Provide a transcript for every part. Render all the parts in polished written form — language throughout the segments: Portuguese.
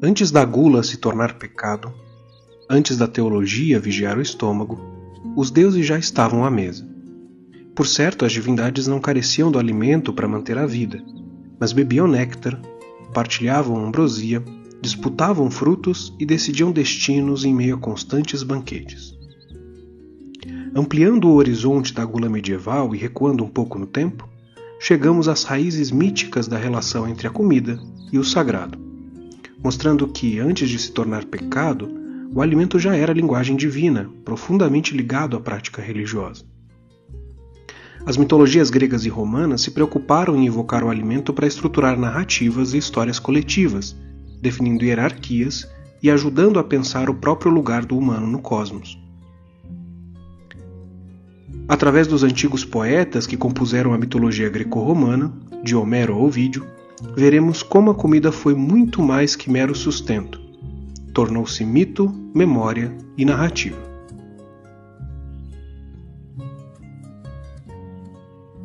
Antes da gula se tornar pecado, antes da teologia vigiar o estômago, os deuses já estavam à mesa. Por certo, as divindades não careciam do alimento para manter a vida, mas bebiam néctar, partilhavam ambrosia, disputavam frutos e decidiam destinos em meio a constantes banquetes. Ampliando o horizonte da gula medieval e recuando um pouco no tempo, chegamos às raízes míticas da relação entre a comida e o sagrado, mostrando que, antes de se tornar pecado, o alimento já era linguagem divina, profundamente ligado à prática religiosa. As mitologias gregas e romanas se preocuparam em evocar o alimento para estruturar narrativas e histórias coletivas, definindo hierarquias e ajudando a pensar o próprio lugar do humano no cosmos. Através dos antigos poetas que compuseram a mitologia greco-romana, de Homero a Ovídio, veremos como a comida foi muito mais que mero sustento. Tornou-se mito, memória e narrativa.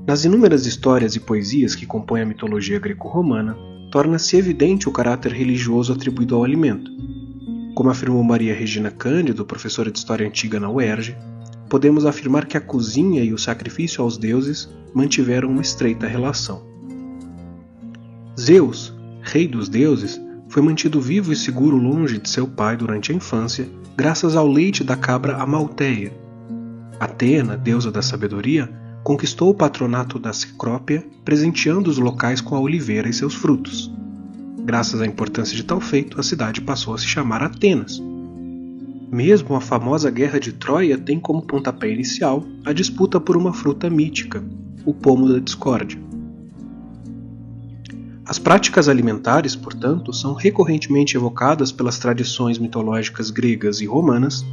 Nas inúmeras histórias e poesias que compõem a mitologia greco-romana, torna-se evidente o caráter religioso atribuído ao alimento. Como afirmou Maria Regina Cândido, professora de História Antiga na UERJ, podemos afirmar que a cozinha e o sacrifício aos deuses mantiveram uma estreita relação. Zeus, rei dos deuses, foi mantido vivo e seguro longe de seu pai durante a infância, graças ao leite da cabra Amalteia. Atena, deusa da sabedoria, conquistou o patronato da Cecrópia, presenteando os locais com a oliveira e seus frutos. Graças à importância de tal feito, a cidade passou a se chamar Atenas. Mesmo a famosa Guerra de Troia tem como pontapé inicial a disputa por uma fruta mítica, o pomo da discórdia. As práticas alimentares, portanto, são recorrentemente evocadas pelas tradições mitológicas gregas e romanas,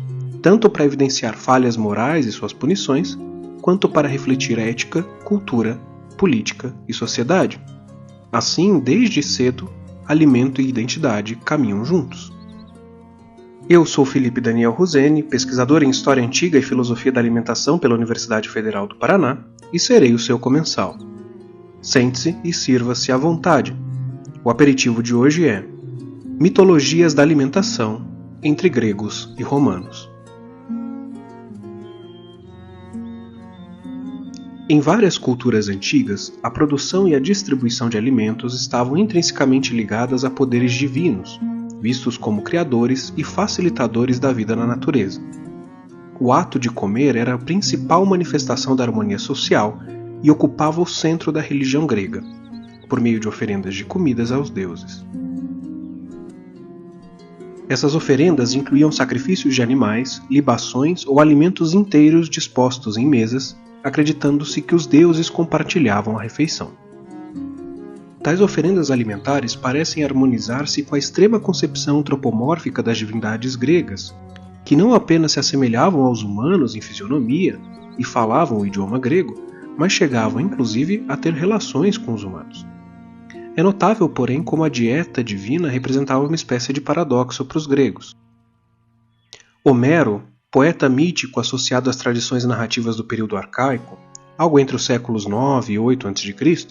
tanto para evidenciar falhas morais e suas punições, quanto para refletir ética, cultura, política e sociedade. Assim, desde cedo, alimento e identidade caminham juntos. Eu sou Felipe Daniel Rosene, pesquisador em História Antiga e Filosofia da Alimentação pela Universidade Federal do Paraná, e serei o seu comensal. Sente-se e sirva-se à vontade. O aperitivo de hoje é Mitologias da Alimentação entre Gregos e Romanos. Em várias culturas antigas, a produção e a distribuição de alimentos estavam intrinsecamente ligadas a poderes divinos, vistos como criadores e facilitadores da vida na natureza. O ato de comer era a principal manifestação da harmonia social e ocupava o centro da religião grega, por meio de oferendas de comidas aos deuses. Essas oferendas incluíam sacrifícios de animais, libações ou alimentos inteiros dispostos em mesas, acreditando-se que os deuses compartilhavam a refeição. Tais oferendas alimentares parecem harmonizar-se com a extrema concepção antropomórfica das divindades gregas, que não apenas se assemelhavam aos humanos em fisionomia e falavam o idioma grego, mas chegavam inclusive a ter relações com os humanos. É notável, porém, como a dieta divina representava uma espécie de paradoxo para os gregos. Homero, poeta mítico associado às tradições narrativas do período arcaico, algo entre os séculos 9 e 8 a.C.,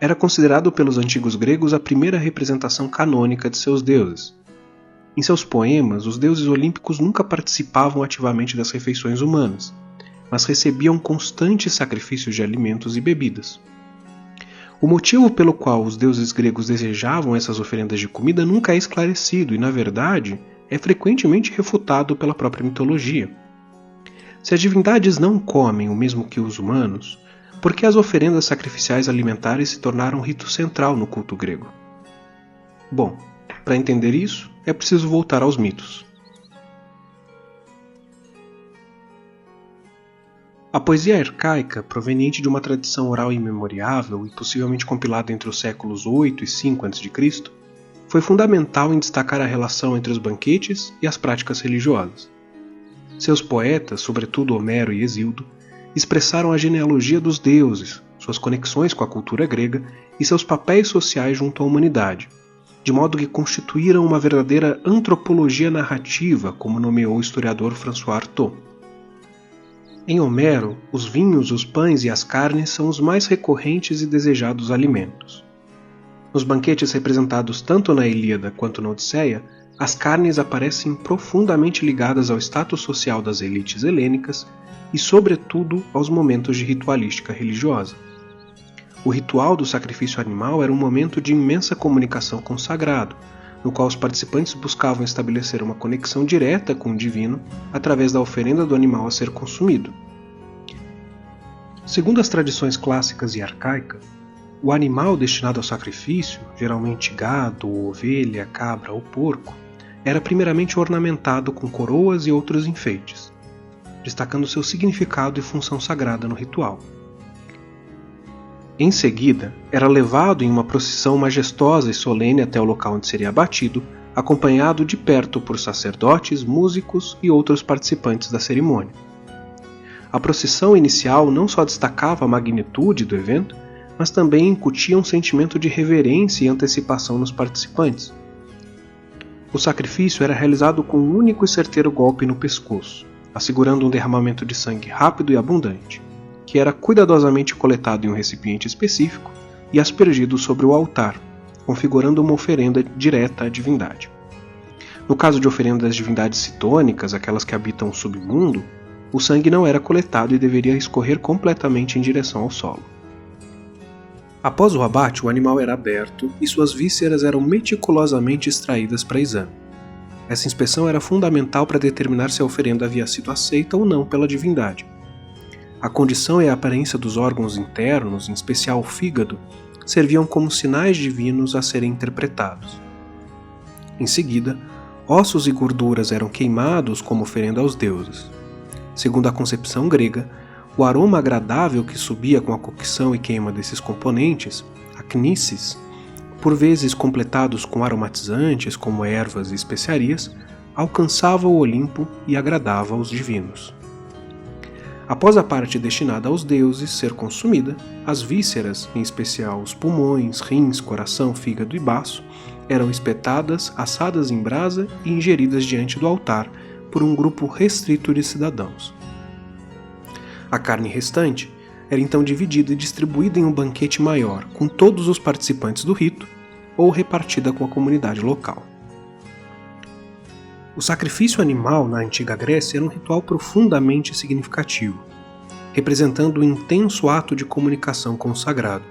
era considerado pelos antigos gregos a primeira representação canônica de seus deuses. Em seus poemas, os deuses olímpicos nunca participavam ativamente das refeições humanas, mas recebiam constantes sacrifícios de alimentos e bebidas. O motivo pelo qual os deuses gregos desejavam essas oferendas de comida nunca é esclarecido e, na verdade, é frequentemente refutado pela própria mitologia. Se as divindades não comem o mesmo que os humanos, por que as oferendas sacrificiais alimentares se tornaram um rito central no culto grego? Bom, para entender isso, é preciso voltar aos mitos. A poesia arcaica, proveniente de uma tradição oral imemoriável e possivelmente compilada entre os séculos 8 e 5 a.C., foi fundamental em destacar a relação entre os banquetes e as práticas religiosas. Seus poetas, sobretudo Homero e Hesíodo, expressaram a genealogia dos deuses, suas conexões com a cultura grega e seus papéis sociais junto à humanidade, de modo que constituíram uma verdadeira antropologia narrativa, como nomeou o historiador François Artaud. Em Homero, os vinhos, os pães e as carnes são os mais recorrentes e desejados alimentos. Nos banquetes representados tanto na Ilíada quanto na Odisseia, as carnes aparecem profundamente ligadas ao status social das elites helênicas e, sobretudo, aos momentos de ritualística religiosa. O ritual do sacrifício animal era um momento de imensa comunicação com o sagrado, no qual os participantes buscavam estabelecer uma conexão direta com o divino através da oferenda do animal a ser consumido. Segundo as tradições clássicas e arcaicas, o animal destinado ao sacrifício, geralmente gado, ovelha, cabra ou porco, era primeiramente ornamentado com coroas e outros enfeites, destacando seu significado e função sagrada no ritual. Em seguida, era levado em uma procissão majestosa e solene até o local onde seria abatido, acompanhado de perto por sacerdotes, músicos e outros participantes da cerimônia. A procissão inicial não só destacava a magnitude do evento, mas também incutia um sentimento de reverência e antecipação nos participantes. O sacrifício era realizado com um único e certeiro golpe no pescoço, assegurando um derramamento de sangue rápido e abundante, que era cuidadosamente coletado em um recipiente específico e aspergido sobre o altar, configurando uma oferenda direta à divindade. No caso de oferendas às divindades citônicas, aquelas que habitam o submundo, o sangue não era coletado e deveria escorrer completamente em direção ao solo. Após o abate, o animal era aberto e suas vísceras eram meticulosamente extraídas para exame. Essa inspeção era fundamental para determinar se a oferenda havia sido aceita ou não pela divindade. A condição e a aparência dos órgãos internos, em especial o fígado, serviam como sinais divinos a serem interpretados. Em seguida, ossos e gorduras eram queimados como oferenda aos deuses. Segundo a concepção grega, o aroma agradável que subia com a cocção e queima desses componentes, a knisses, por vezes completados com aromatizantes como ervas e especiarias, alcançava o Olimpo e agradava aos divinos. Após a parte destinada aos deuses ser consumida, as vísceras, em especial os pulmões, rins, coração, fígado e baço, eram espetadas, assadas em brasa e ingeridas diante do altar por um grupo restrito de cidadãos. A carne restante era então dividida e distribuída em um banquete maior com todos os participantes do rito ou repartida com a comunidade local. O sacrifício animal na antiga Grécia era um ritual profundamente significativo, representando um intenso ato de comunicação com o sagrado.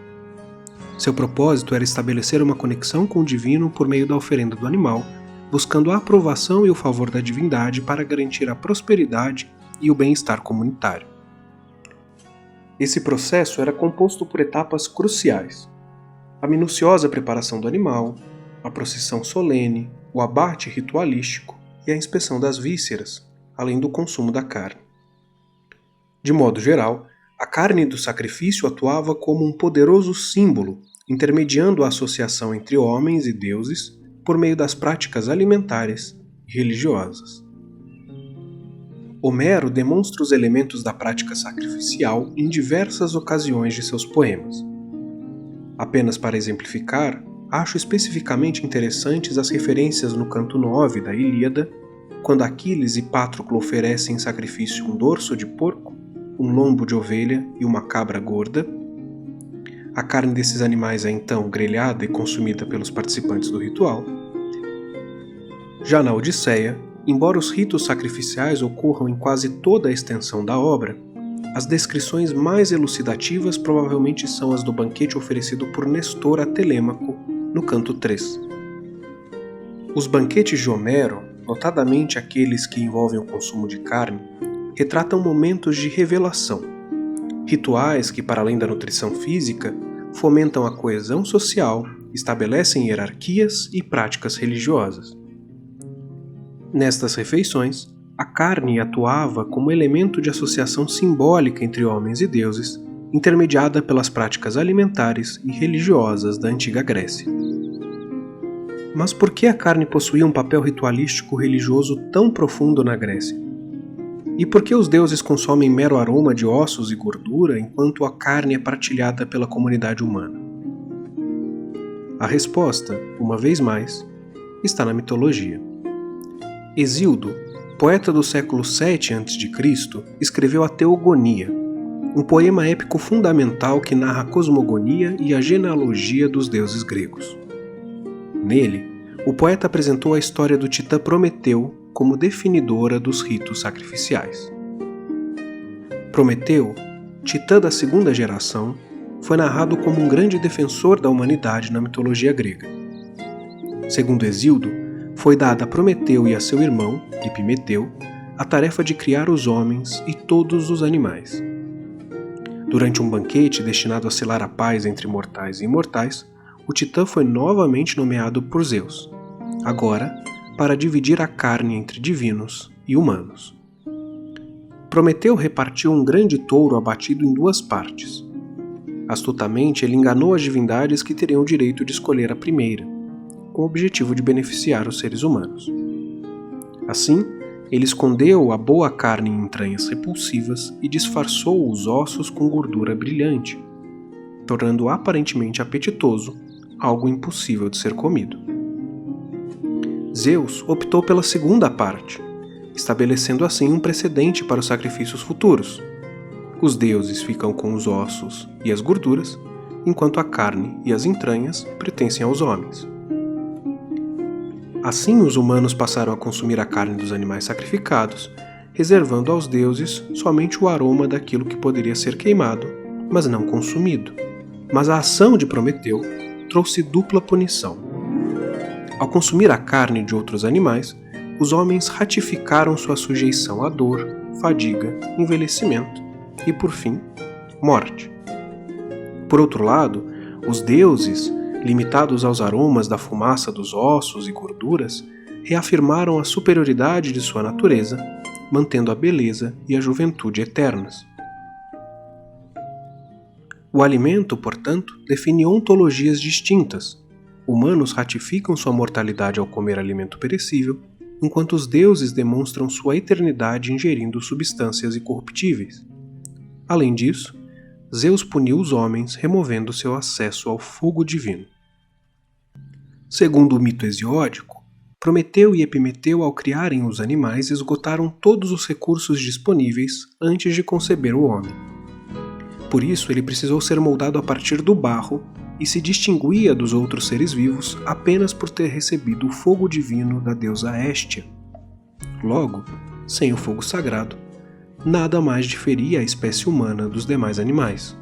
Seu propósito era estabelecer uma conexão com o divino por meio da oferenda do animal, buscando a aprovação e o favor da divindade para garantir a prosperidade e o bem-estar comunitário. Esse processo era composto por etapas cruciais: a minuciosa preparação do animal, a procissão solene, o abate ritualístico e a inspeção das vísceras, além do consumo da carne. De modo geral, a carne do sacrifício atuava como um poderoso símbolo, intermediando a associação entre homens e deuses por meio das práticas alimentares e religiosas. Homero demonstra os elementos da prática sacrificial em diversas ocasiões de seus poemas. Apenas para exemplificar, acho especificamente interessantes as referências no canto 9 da Ilíada, quando Aquiles e Patroclo oferecem em sacrifício um dorso de porco, um lombo de ovelha e uma cabra gorda. A carne desses animais é então grelhada e consumida pelos participantes do ritual. Já na Odisseia, embora os ritos sacrificiais ocorram em quase toda a extensão da obra, as descrições mais elucidativas provavelmente são as do banquete oferecido por Nestor a Telêmaco, no canto 3. Os banquetes de Homero, notadamente aqueles que envolvem o consumo de carne, retratam momentos de revelação, rituais que, para além da nutrição física, fomentam a coesão social, estabelecem hierarquias e práticas religiosas. Nestas refeições, a carne atuava como elemento de associação simbólica entre homens e deuses, intermediada pelas práticas alimentares e religiosas da antiga Grécia. Mas por que a carne possuía um papel ritualístico religioso tão profundo na Grécia? E por que os deuses consomem mero aroma de ossos e gordura enquanto a carne é partilhada pela comunidade humana? A resposta, uma vez mais, está na mitologia. Hesíodo, poeta do século VII a.C. escreveu a Teogonia, um poema épico fundamental que narra a cosmogonia e a genealogia dos deuses gregos. Nele, o poeta apresentou a história do titã Prometeu como definidora dos ritos sacrificiais. Prometeu, titã da segunda geração, foi narrado como um grande defensor da humanidade na mitologia grega. Segundo Hesíodo, foi dada a Prometeu e a seu irmão, Epimeteu, a tarefa de criar os homens e todos os animais. Durante um banquete destinado a selar a paz entre mortais e imortais, o titã foi novamente nomeado por Zeus, agora para dividir a carne entre divinos e humanos. Prometeu repartiu um grande touro abatido em 2 partes. Astutamente, ele enganou as divindades que teriam o direito de escolher a primeira, com o objetivo de beneficiar os seres humanos. Assim, ele escondeu a boa carne em entranhas repulsivas e disfarçou os ossos com gordura brilhante, tornando aparentemente apetitoso algo impossível de ser comido. Zeus optou pela segunda parte, estabelecendo assim um precedente para os sacrifícios futuros. Os deuses ficam com os ossos e as gorduras, enquanto a carne e as entranhas pertencem aos homens. Assim, os humanos passaram a consumir a carne dos animais sacrificados, reservando aos deuses somente o aroma daquilo que poderia ser queimado, mas não consumido. Mas a ação de Prometeu trouxe dupla punição. Ao consumir a carne de outros animais, os homens ratificaram sua sujeição à dor, fadiga, envelhecimento e, por fim, morte. Por outro lado, os deuses, limitados aos aromas da fumaça dos ossos e gorduras, reafirmaram a superioridade de sua natureza, mantendo a beleza e a juventude eternas. O alimento, portanto, define ontologias distintas. Humanos ratificam sua mortalidade ao comer alimento perecível, enquanto os deuses demonstram sua eternidade ingerindo substâncias incorruptíveis. Além disso, Zeus puniu os homens removendo seu acesso ao fogo divino. Segundo o mito hesiódico, Prometeu e Epimeteu, ao criarem os animais, esgotaram todos os recursos disponíveis antes de conceber o homem. Por isso, ele precisou ser moldado a partir do barro e se distinguia dos outros seres vivos apenas por ter recebido o fogo divino da deusa Héstia. Logo, sem o fogo sagrado, nada mais diferia a espécie humana dos demais animais.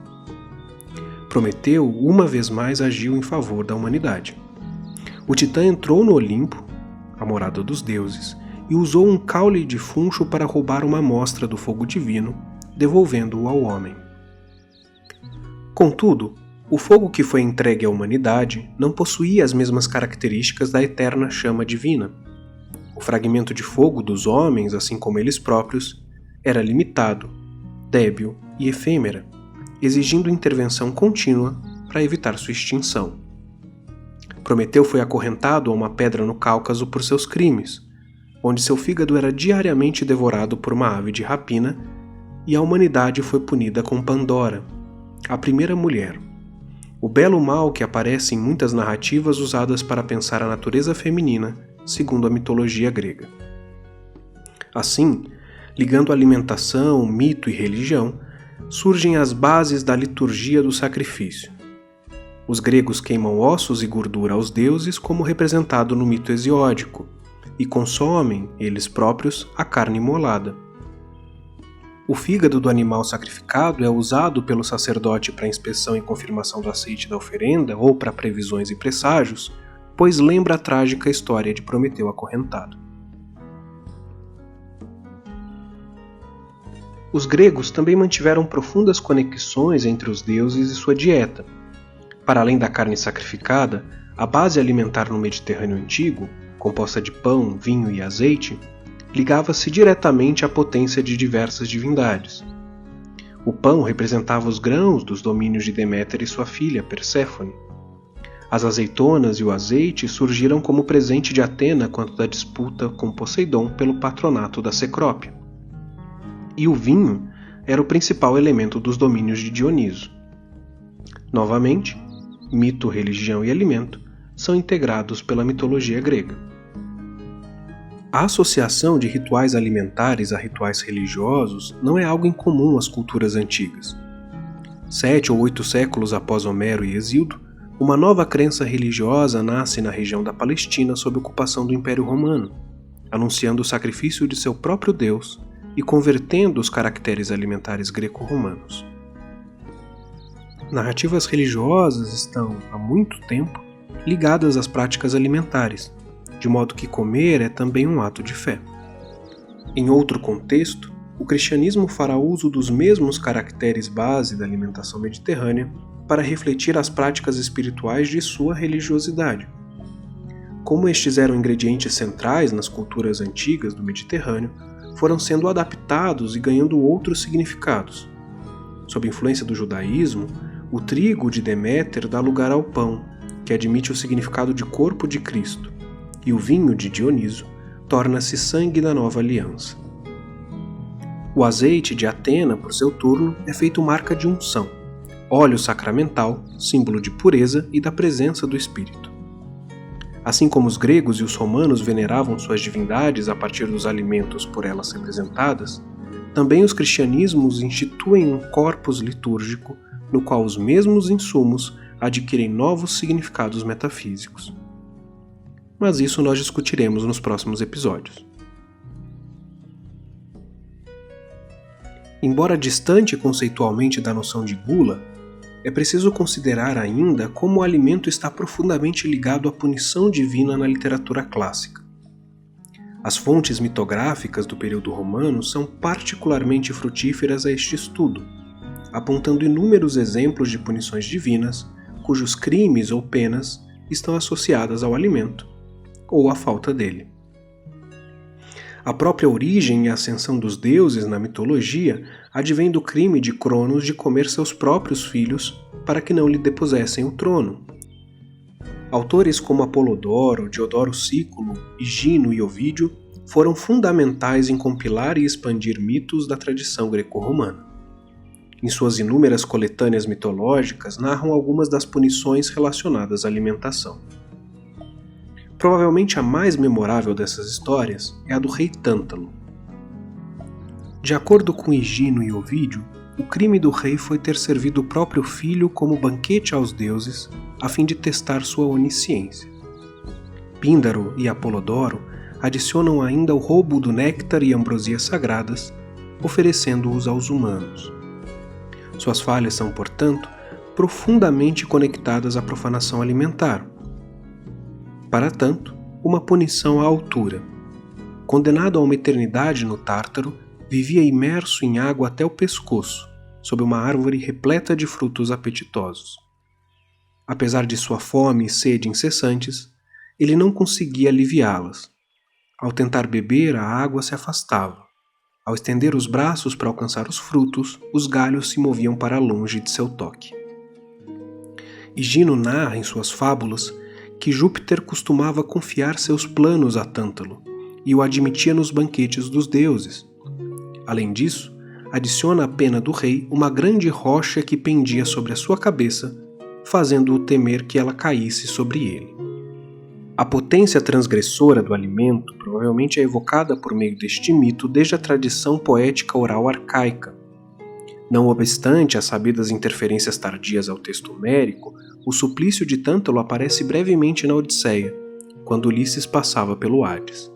Prometeu, uma vez mais, agiu em favor da humanidade. O titã entrou no Olimpo, a morada dos deuses, e usou um caule de funcho para roubar uma amostra do fogo divino, devolvendo-o ao homem. Contudo, o fogo que foi entregue à humanidade não possuía as mesmas características da eterna chama divina. O fragmento de fogo dos homens, assim como eles próprios, era limitado, débil e efêmera, exigindo intervenção contínua para evitar sua extinção. Prometeu foi acorrentado a uma pedra no Cáucaso por seus crimes, onde seu fígado era diariamente devorado por uma ave de rapina, e a humanidade foi punida com Pandora, a primeira mulher, o belo mal que aparece em muitas narrativas usadas para pensar a natureza feminina, segundo a mitologia grega. Assim, ligando alimentação, mito e religião, surgem as bases da liturgia do sacrifício. Os gregos queimam ossos e gordura aos deuses, como representado no mito hesiódico, e consomem, eles próprios, a carne imolada. O fígado do animal sacrificado é usado pelo sacerdote para inspeção e confirmação do aceite da oferenda ou para previsões e presságios, pois lembra a trágica história de Prometeu acorrentado. Os gregos também mantiveram profundas conexões entre os deuses e sua dieta. Para além da carne sacrificada, a base alimentar no Mediterrâneo antigo, composta de pão, vinho e azeite, ligava-se diretamente à potência de diversas divindades. O pão representava os grãos dos domínios de Deméter e sua filha, Perséfone. As azeitonas e o azeite surgiram como presente de Atena quanto da disputa com Poseidon pelo patronato da Cecrópia. E o vinho era o principal elemento dos domínios de Dioniso. Novamente, mito, religião e alimento são integrados pela mitologia grega. A associação de rituais alimentares a rituais religiosos não é algo incomum às culturas antigas. 7 ou 8 séculos após Homero e Hesíodo, uma nova crença religiosa nasce na região da Palestina sob ocupação do Império Romano, anunciando o sacrifício de seu próprio Deus e convertendo os caracteres alimentares greco-romanos. Narrativas religiosas estão, há muito tempo, ligadas às práticas alimentares, de modo que comer é também um ato de fé. Em outro contexto, o cristianismo fará uso dos mesmos caracteres base da alimentação mediterrânea para refletir as práticas espirituais de sua religiosidade. Como estes eram ingredientes centrais nas culturas antigas do Mediterrâneo, foram sendo adaptados e ganhando outros significados. Sob influência do judaísmo, o trigo de Deméter dá lugar ao pão, que admite o significado de corpo de Cristo, e o vinho de Dioniso torna-se sangue da nova aliança. O azeite de Atena, por seu turno, é feito marca de unção, óleo sacramental, símbolo de pureza e da presença do Espírito. Assim como os gregos e os romanos veneravam suas divindades a partir dos alimentos por elas representadas, também os cristianismos instituem um corpus litúrgico no qual os mesmos insumos adquirem novos significados metafísicos. Mas isso nós discutiremos nos próximos episódios. Embora distante conceitualmente da noção de gula, é preciso considerar ainda como o alimento está profundamente ligado à punição divina na literatura clássica. As fontes mitográficas do período romano são particularmente frutíferas a este estudo, apontando inúmeros exemplos de punições divinas cujos crimes ou penas estão associadas ao alimento ou à falta dele. A própria origem e ascensão dos deuses na mitologia advém do crime de Cronos de comer seus próprios filhos para que não lhe depusessem o trono. Autores como Apolodoro, Diodoro Sículo, Higino e Ovídio foram fundamentais em compilar e expandir mitos da tradição greco-romana. Em suas inúmeras coletâneas mitológicas narram algumas das punições relacionadas à alimentação. Provavelmente a mais memorável dessas histórias é a do rei Tântalo. De acordo com Higino e Ovídio, o crime do rei foi ter servido o próprio filho como banquete aos deuses, a fim de testar sua onisciência. Píndaro e Apolodoro adicionam ainda o roubo do néctar e ambrosias sagradas, oferecendo-os aos humanos. Suas falhas são, portanto, profundamente conectadas à profanação alimentar. Para tanto, uma punição à altura. Condenado a uma eternidade no Tártaro, vivia imerso em água até o pescoço, sob uma árvore repleta de frutos apetitosos. Apesar de sua fome e sede incessantes, ele não conseguia aliviá-las. Ao tentar beber, a água se afastava. Ao estender os braços para alcançar os frutos, os galhos se moviam para longe de seu toque. Higino narra em suas fábulas que Júpiter costumava confiar seus planos a Tântalo e o admitia nos banquetes dos deuses. Além disso, adiciona à pena do rei uma grande rocha que pendia sobre a sua cabeça, fazendo-o temer que ela caísse sobre ele. A potência transgressora do alimento provavelmente é evocada por meio deste mito desde a tradição poética oral arcaica. Não obstante as sabidas interferências tardias ao texto homérico, o suplício de Tântalo aparece brevemente na Odisseia, quando Ulisses passava pelo Hades.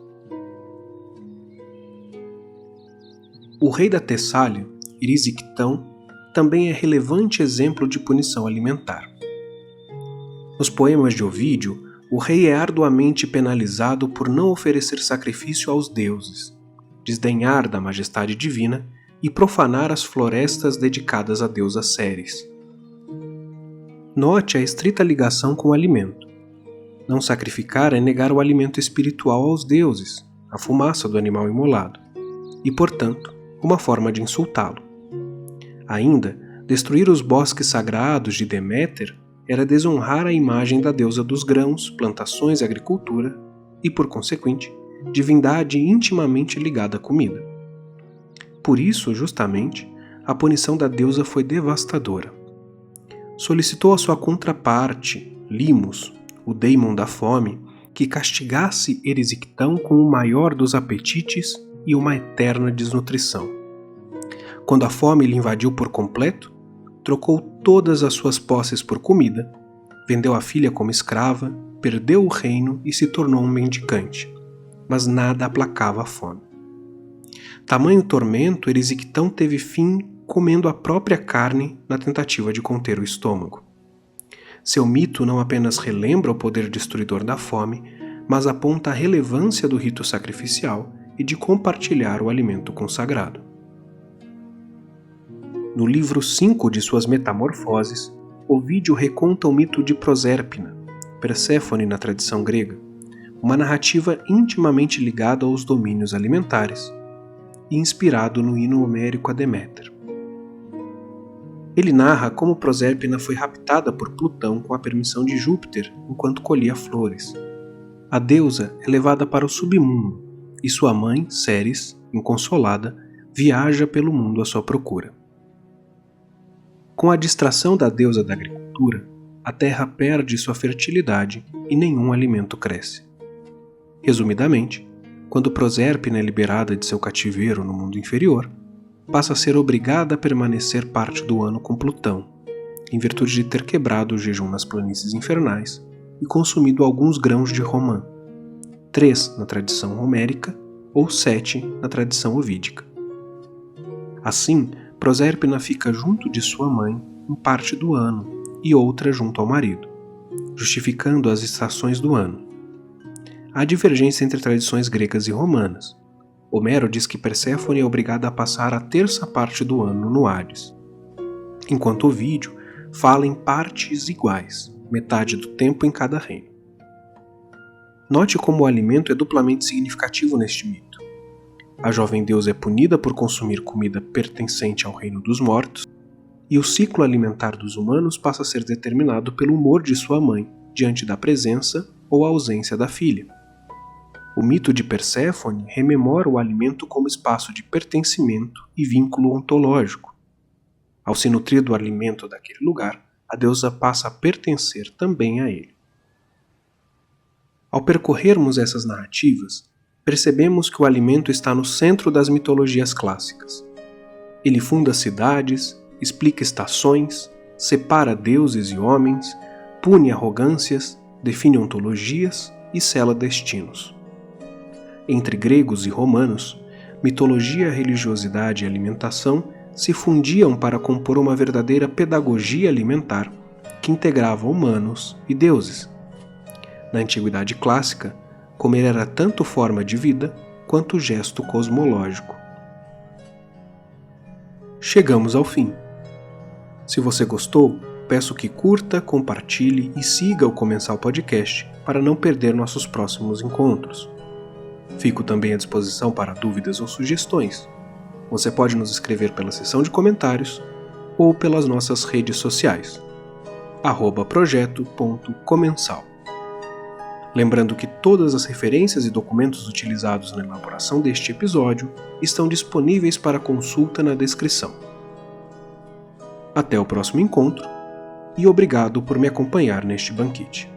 O rei da Tessália, Erisictão, também é relevante exemplo de punição alimentar. Nos poemas de Ovídio, o rei é arduamente penalizado por não oferecer sacrifício aos deuses, desdenhar da majestade divina e profanar as florestas dedicadas à deusa Ceres. Note a estrita ligação com o alimento. Não sacrificar é negar o alimento espiritual aos deuses, a fumaça do animal imolado, e, portanto, uma forma de insultá-lo. Ainda, destruir os bosques sagrados de Deméter era desonrar a imagem da deusa dos grãos, plantações e agricultura, e, por consequente, divindade intimamente ligada à comida. Por isso, justamente, a punição da deusa foi devastadora. Solicitou a sua contraparte, Limos, o daimon da fome, que castigasse Erisictão com o maior dos apetites e uma eterna desnutrição. Quando a fome lhe invadiu por completo, trocou todas as suas posses por comida, vendeu a filha como escrava, perdeu o reino e se tornou um mendicante, mas nada aplacava a fome. Tamanho tormento, Erisictão teve fim comendo a própria carne na tentativa de conter o estômago. Seu mito não apenas relembra o poder destruidor da fome, mas aponta a relevância do rito sacrificial e de compartilhar o alimento consagrado. No livro 5 de suas Metamorfoses, Ovídio reconta o mito de Prosérpina, Perséfone na tradição grega, uma narrativa intimamente ligada aos domínios alimentares e inspirado no hino homérico a Deméter. Ele narra como Prosérpina foi raptada por Plutão com a permissão de Júpiter enquanto colhia flores. A deusa é levada para o submundo e sua mãe, Ceres, inconsolada, viaja pelo mundo à sua procura. Com a distração da deusa da agricultura, a terra perde sua fertilidade e nenhum alimento cresce. Resumidamente, quando Prosérpina é liberada de seu cativeiro no mundo inferior, passa a ser obrigada a permanecer parte do ano com Plutão, em virtude de ter quebrado o jejum nas planícies infernais e consumido alguns grãos de romã, 3 na tradição homérica ou 7 na tradição ovídica. Assim, Prosérpina fica junto de sua mãe em parte do ano e outra junto ao marido, justificando as estações do ano. Há divergência entre tradições gregas e romanas. Homero diz que Perséfone é obrigada a passar a terça parte do ano no Hades, enquanto Ovídio fala em partes iguais, metade do tempo em cada reino. Note como o alimento é duplamente significativo neste mito. A jovem deusa é punida por consumir comida pertencente ao reino dos mortos, e o ciclo alimentar dos humanos passa a ser determinado pelo humor de sua mãe diante da presença ou ausência da filha. O mito de Perséfone rememora o alimento como espaço de pertencimento e vínculo ontológico. Ao se nutrir do alimento daquele lugar, a deusa passa a pertencer também a ele. Ao percorrermos essas narrativas, percebemos que o alimento está no centro das mitologias clássicas. Ele funda cidades, explica estações, separa deuses e homens, pune arrogâncias, define ontologias e sela destinos. Entre gregos e romanos, mitologia, religiosidade e alimentação se fundiam para compor uma verdadeira pedagogia alimentar que integrava humanos e deuses. Na antiguidade clássica, comer era tanto forma de vida quanto gesto cosmológico. Chegamos ao fim. Se você gostou, peço que curta, compartilhe e siga o Comensal Podcast para não perder nossos próximos encontros. Fico também à disposição para dúvidas ou sugestões. Você pode nos escrever pela seção de comentários ou pelas nossas redes sociais, @projeto.comensal. Lembrando que todas as referências e documentos utilizados na elaboração deste episódio estão disponíveis para consulta na descrição. Até o próximo encontro e obrigado por me acompanhar neste banquete.